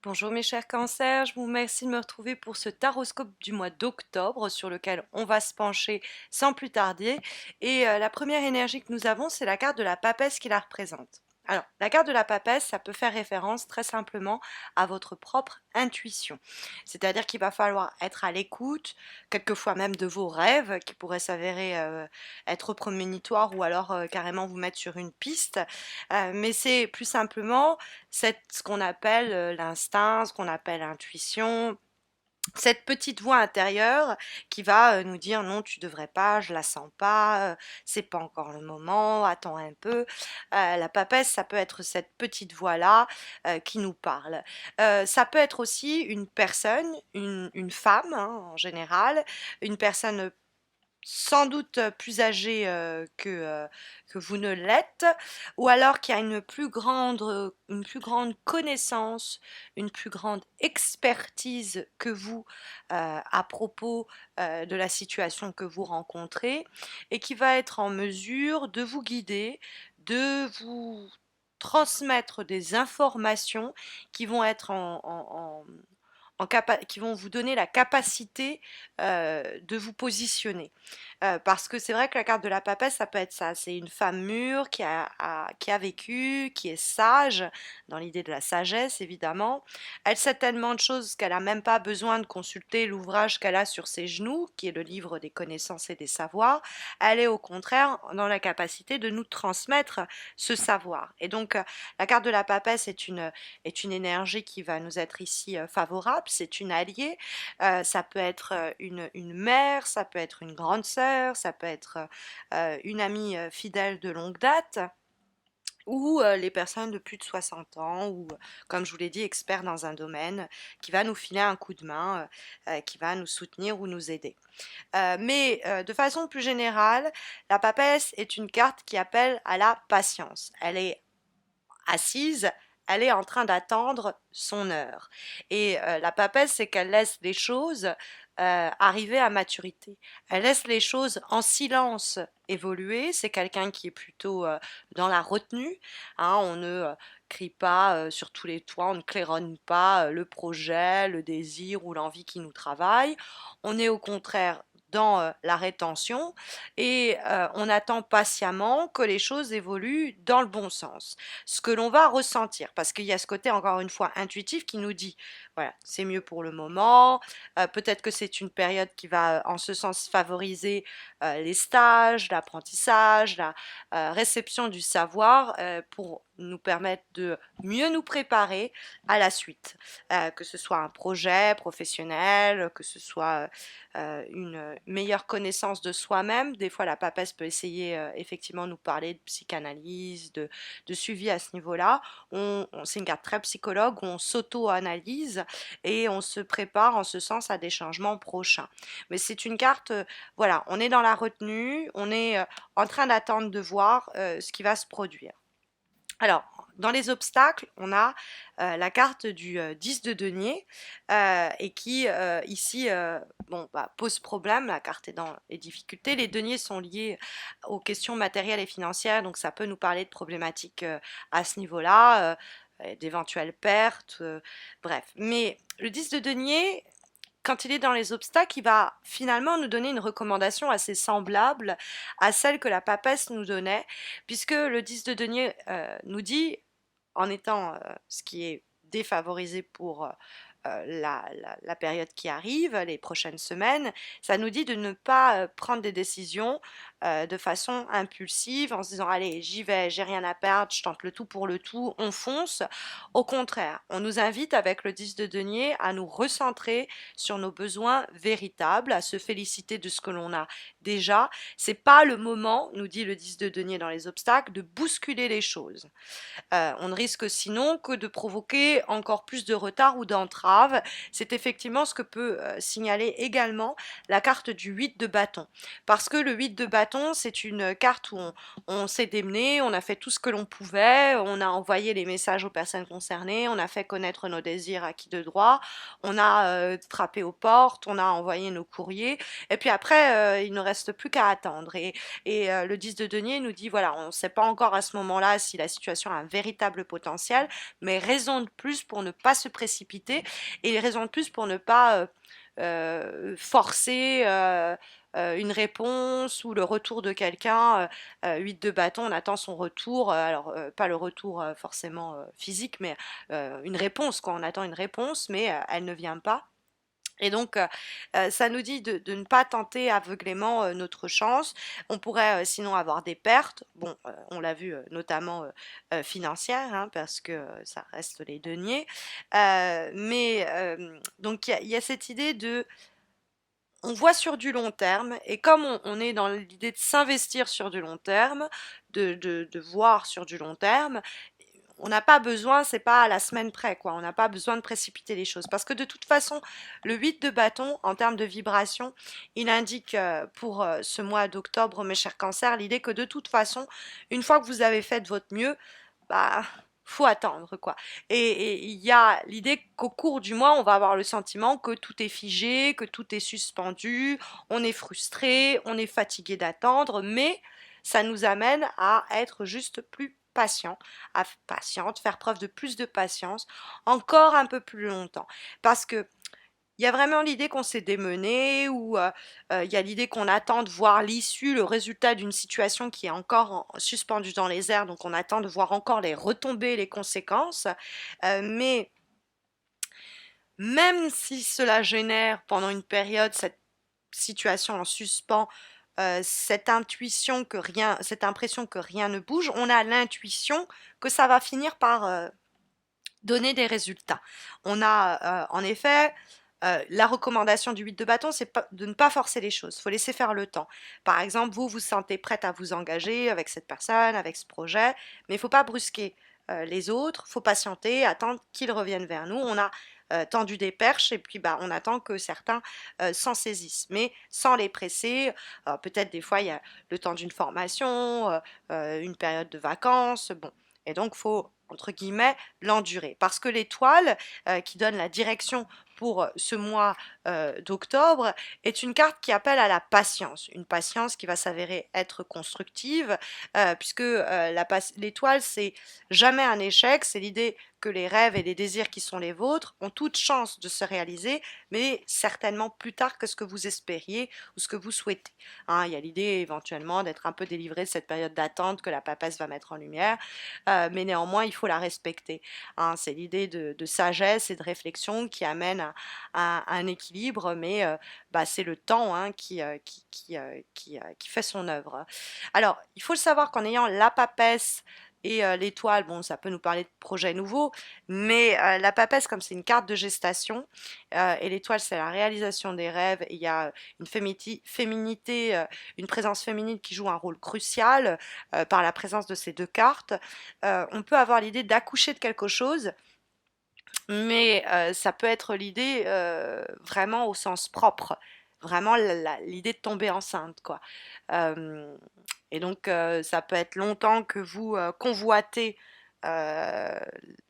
Bonjour mes chers cancers, je vous remercie de me retrouver pour ce taroscope du mois d'octobre sur lequel on va se pencher sans plus tarder. Et la première énergie que nous avons, c'est la carte de la papesse qui la représente. Alors, la carte de la papesse, ça peut faire référence très simplement à votre propre intuition. C'est-à-dire qu'il va falloir être à l'écoute, quelquefois même de vos rêves, qui pourraient s'avérer être prémonitoires ou alors carrément vous mettre sur une piste. Mais c'est plus simplement ce qu'on appelle l'instinct, ce qu'on appelle l'intuition, cette petite voix intérieure qui va nous dire non, tu devrais pas, je la sens pas, c'est pas encore le moment, attends un peu. La papesse, ça peut être cette petite voix-là qui nous parle. Ça peut être aussi une personne, une femme hein, en général, une personne sans doute plus âgé que vous ne l'êtes, ou alors qui a une plus grande connaissance, une plus grande expertise que vous à propos de la situation que vous rencontrez, et qui va être en mesure de vous guider, de vous transmettre des informations qui vont être qui vont vous donner la capacité de vous positionner. Parce que c'est vrai que la carte de la papesse, ça peut être ça. C'est une femme mûre qui a vécu, qui est sage, dans l'idée de la sagesse évidemment. Elle sait tellement de choses qu'elle n'a même pas besoin de consulter l'ouvrage qu'elle a sur ses genoux, qui est le livre des connaissances et des savoirs. Elle est au contraire dans la capacité de nous transmettre ce savoir. Et donc, la carte de la papesse est une énergie qui va nous être ici favorable, c'est une alliée. Ça peut être une mère, ça peut être une grande sœur, ça peut être une amie fidèle de longue date, ou les personnes de plus de 60 ans, ou comme je vous l'ai dit, experts dans un domaine, qui va nous filer un coup de main, qui va nous soutenir ou nous aider. Mais de façon plus générale, la papesse est une carte qui appelle à la patience. Elle est assise, elle est en train d'attendre son heure. Et la papesse, c'est qu'elle laisse les choses arriver à maturité. Elle laisse les choses en silence évoluer. C'est quelqu'un qui est plutôt dans la retenue. Hein, on ne crie pas sur tous les toits, on ne claironne pas le projet, le désir ou l'envie qui nous travaille. On est au contraire dans la rétention et on attend patiemment que les choses évoluent dans le bon sens. Ce que l'on va ressentir, parce qu'il y a ce côté encore une fois intuitif qui nous dit, voilà, c'est mieux pour le moment, peut-être que c'est une période qui va en ce sens favoriser les stages, l'apprentissage, la réception du savoir pour nous permettre de mieux nous préparer à la suite, que ce soit un projet professionnel, que ce soit une meilleure connaissance de soi-même. Des fois, la papesse peut essayer effectivement de nous parler de psychanalyse, de suivi à ce niveau-là. C'est une carte très psychologue où on s'auto-analyse et on se prépare en ce sens à des changements prochains. Mais c'est une carte, voilà, on est dans la retenue, on est en train d'attendre de voir ce qui va se produire. Alors, dans les obstacles, on a la carte du 10 de denier et qui ici bon, bah, pose problème. La carte est dans les difficultés. Les deniers sont liés aux questions matérielles et financières, donc ça peut nous parler de problématiques à ce niveau-là, d'éventuelles pertes, bref. Mais le 10 de denier, quand il est dans les obstacles, il va finalement nous donner une recommandation assez semblable à celle que la papesse nous donnait, puisque le 10 de denier nous dit, en étant ce qui est défavorisé pour la période qui arrive, les prochaines semaines, ça nous dit de ne pas prendre des décisions de façon impulsive en se disant allez j'y vais, j'ai rien à perdre, je tente le tout pour le tout, on fonce. Au contraire, on nous invite avec le 10 de denier à nous recentrer sur nos besoins véritables, à se féliciter de ce que l'on a déjà. C'est pas le moment, nous dit le 10 de denier dans les obstacles, de bousculer les choses. On ne risque sinon que de provoquer encore plus de retard ou d'entrave. C'est effectivement ce que peut signaler également la carte du 8 de bâton. Parce que le 8 de bâton, c'est une carte où on s'est démené, on a fait tout ce que l'on pouvait, on a envoyé les messages aux personnes concernées, on a fait connaître nos désirs à qui de droit, on a frappé aux portes, on a envoyé nos courriers, et puis après, il ne reste reste plus qu'à attendre. Et le 10 de denier nous dit, voilà, on ne sait pas encore à ce moment-là si la situation a un véritable potentiel, mais raison de plus pour ne pas se précipiter et raison de plus pour ne pas forcer une réponse ou le retour de quelqu'un. 8 de bâton, on attend son retour, alors pas le retour forcément physique, mais une réponse, quoi. On attend une réponse, mais elle ne vient pas. Et donc, ça nous dit de ne pas tenter aveuglément notre chance. On pourrait sinon avoir des pertes. Bon, on l'a vu notamment financières, hein, parce que ça reste les deniers. Mais donc, il y a cette idée de on voit sur du long terme, et comme on est dans l'idée de s'investir sur du long terme, de voir sur du long terme, on n'a pas besoin, c'est pas à la semaine près, quoi. On n'a pas besoin de précipiter les choses. Parce que de toute façon, le 8 de bâton, en termes de vibration, il indique pour ce mois d'octobre, mes chers cancers, l'idée que de toute façon, une fois que vous avez fait de votre mieux, bah, faut attendre, quoi. Et il y a l'idée qu'au cours du mois, on va avoir le sentiment que tout est figé, que tout est suspendu, on est frustré, on est fatigué d'attendre, mais ça nous amène à être juste plus patient, patiente, faire preuve de plus de patience, encore un peu plus longtemps. Parce que il y a vraiment l'idée qu'on s'est démené ou il y a l'idée qu'on attend de voir l'issue, le résultat d'une situation qui est encore suspendue dans les airs, donc on attend de voir encore les retombées, les conséquences. Mais même si cela génère pendant une période cette situation en suspens, cette intuition que rien, cette impression que rien ne bouge, on a l'intuition que ça va finir par donner des résultats. On a en effet la recommandation du 8 de bâton, c'est de ne pas forcer les choses, il faut laisser faire le temps. Par exemple, vous vous sentez prête à vous engager avec cette personne, avec ce projet, mais il ne faut pas brusquer les autres, il faut patienter, attendre qu'ils reviennent vers nous. On a tendu des perches et puis bah, on attend que certains s'en saisissent, mais sans les presser. Peut-être des fois il y a le temps d'une formation, une période de vacances, bon. Et donc il faut entre guillemets l'endurer parce que l'étoile qui donne la direction pour ce mois d'octobre est une carte qui appelle à la patience, une patience qui va s'avérer être constructive, puisque l'étoile, c'est jamais un échec, c'est l'idée que les rêves et les désirs qui sont les vôtres ont toute chance de se réaliser, mais certainement plus tard que ce que vous espériez ou ce que vous souhaitez. Hein, il y a l'idée éventuellement d'être un peu délivré de cette période d'attente que la papesse va mettre en lumière, mais néanmoins, il faut la respecter. Hein, c'est l'idée de sagesse et de réflexion qui amène à un équilibre, mais bah, c'est le temps hein, qui fait son œuvre. Alors, il faut le savoir qu'en ayant la papesse et l'étoile, bon, ça peut nous parler de projets nouveaux, mais la papesse, comme c'est une carte de gestation, et l'étoile, c'est la réalisation des rêves, et il y a une féminité, une présence féminine qui joue un rôle crucial par la présence de ces deux cartes. On peut avoir l'idée d'accoucher de quelque chose, mais ça peut être l'idée vraiment au sens propre, vraiment l'idée de tomber enceinte, quoi. Euh, et donc ça peut être longtemps que vous convoitez euh,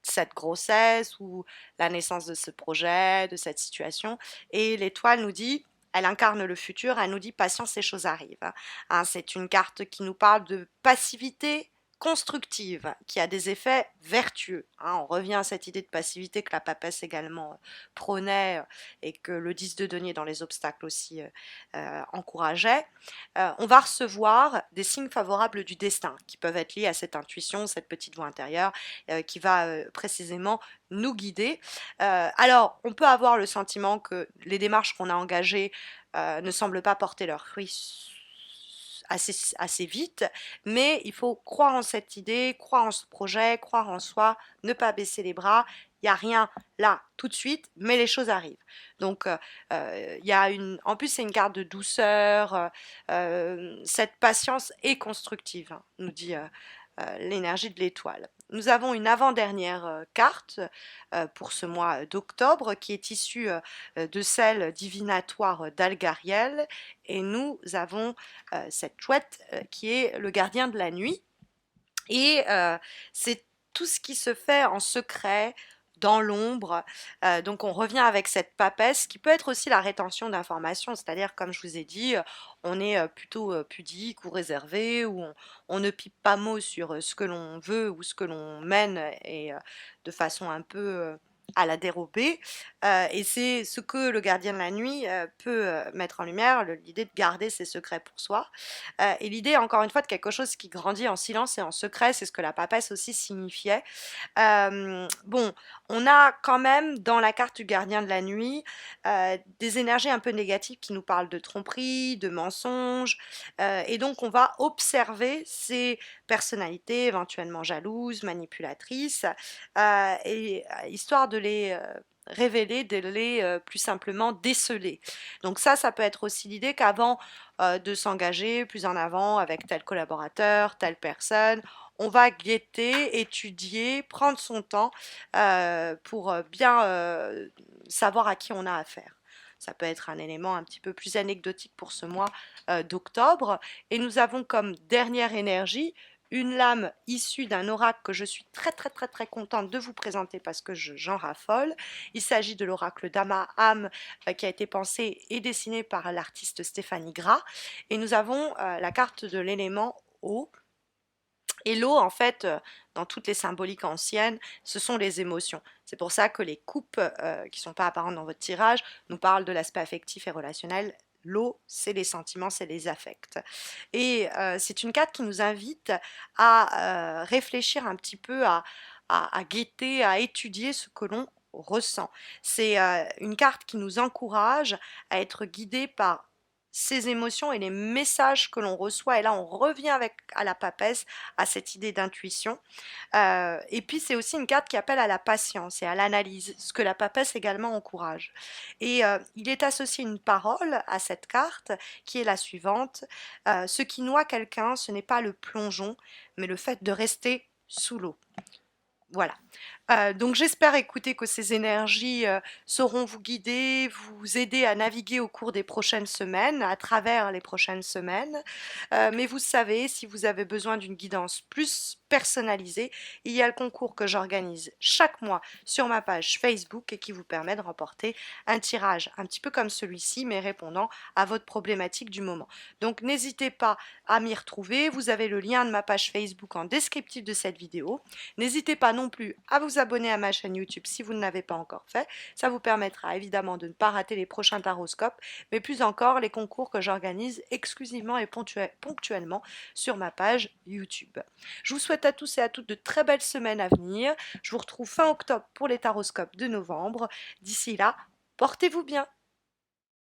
cette grossesse ou la naissance de ce projet, de cette situation. Et l'étoile nous dit, elle incarne le futur, elle nous dit patience, ces choses arrivent. Hein, c'est une carte qui nous parle de passivité constructive, qui a des effets vertueux. Hein, on revient à cette idée de passivité que la papesse également prônait et que le 10 de denier dans les obstacles aussi encourageait. On va recevoir des signes favorables du destin qui peuvent être liés à cette intuition, cette petite voix intérieure qui va précisément nous guider. Alors, on peut avoir le sentiment que les démarches qu'on a engagées ne semblent pas porter leurs fruits assez vite, mais il faut croire en cette idée, croire en ce projet, croire en soi, ne pas baisser les bras. Il n'y a rien là tout de suite, mais les choses arrivent. Donc, il y a en plus, c'est une carte de douceur. Cette patience est constructive, hein, nous dit l'énergie de l'étoile. Nous avons une avant-dernière carte pour ce mois d'octobre qui est issue de celle divinatoire d'Algariel et nous avons cette chouette qui est le gardien de la nuit et c'est tout ce qui se fait en secret dans l'ombre. Donc on revient avec cette papesse qui peut être aussi la rétention d'informations, c'est-à-dire comme je vous ai dit, on est plutôt pudique ou réservé, ou on ne pipe pas mot sur ce que l'on veut ou ce que l'on mène, et de façon un peu à la dérobée. Et c'est ce que le gardien de la nuit peut mettre en lumière, l'idée de garder ses secrets pour soi. Et l'idée, encore une fois, de quelque chose qui grandit en silence et en secret, c'est ce que la papesse aussi signifiait. Bon, on a quand même dans la carte du gardien de la nuit des énergies un peu négatives qui nous parlent de tromperie, de mensonges, et donc on va observer ces personnalités éventuellement jalouses, manipulatrices, histoire de les révéler, de les plus simplement déceler. Donc ça peut être aussi l'idée qu'avant de s'engager plus en avant avec tel collaborateur, telle personne, on va guetter, étudier, prendre son temps pour bien savoir à qui on a affaire. Ça peut être un élément un petit peu plus anecdotique pour ce mois d'octobre. Et nous avons comme dernière énergie une lame issue d'un oracle que je suis très très très très contente de vous présenter parce que j'en raffole. Il s'agit de l'oracle d'Ama-Am qui a été pensé et dessiné par l'artiste Stéphanie Gras. Et nous avons la carte de l'élément eau. Et l'eau, en fait, dans toutes les symboliques anciennes, ce sont les émotions. C'est pour ça que les coupes qui ne sont pas apparentes dans votre tirage nous parlent de l'aspect affectif et relationnel. L'eau, c'est les sentiments, c'est les affects. Et c'est une carte qui nous invite à réfléchir un petit peu, à guetter, à étudier ce que l'on ressent. C'est une carte qui nous encourage à être guidés par ces émotions et les messages que l'on reçoit. Et là, on revient avec à la papesse, à cette idée d'intuition. Et puis, c'est aussi une carte qui appelle à la patience et à l'analyse, ce que la papesse également encourage. Et il est associé une parole à cette carte qui est la suivante. Ce qui noie quelqu'un, ce n'est pas le plongeon, mais le fait de rester sous l'eau. Voilà. Donc j'espère écouter que ces énergies sauront vous guider, vous aider à naviguer au cours des prochaines semaines, à travers les prochaines semaines. Mais vous savez, si vous avez besoin d'une guidance plus personnalisée, il y a le concours que j'organise chaque mois sur ma page Facebook et qui vous permet de remporter un tirage un petit peu comme celui-ci, mais répondant à votre problématique du moment. Donc n'hésitez pas à m'y retrouver. Vous avez le lien de ma page Facebook en descriptif de cette vidéo. N'hésitez pas non plus à vous abonner à ma chaîne YouTube si vous ne l'avez pas encore fait. Ça vous permettra évidemment de ne pas rater les prochains taroscopes, mais plus encore les concours que j'organise exclusivement et ponctuellement sur ma page YouTube. Je vous souhaite à tous et à toutes de très belles semaines à venir. Je vous retrouve fin octobre pour les taroscopes de novembre. D'ici là, portez-vous bien.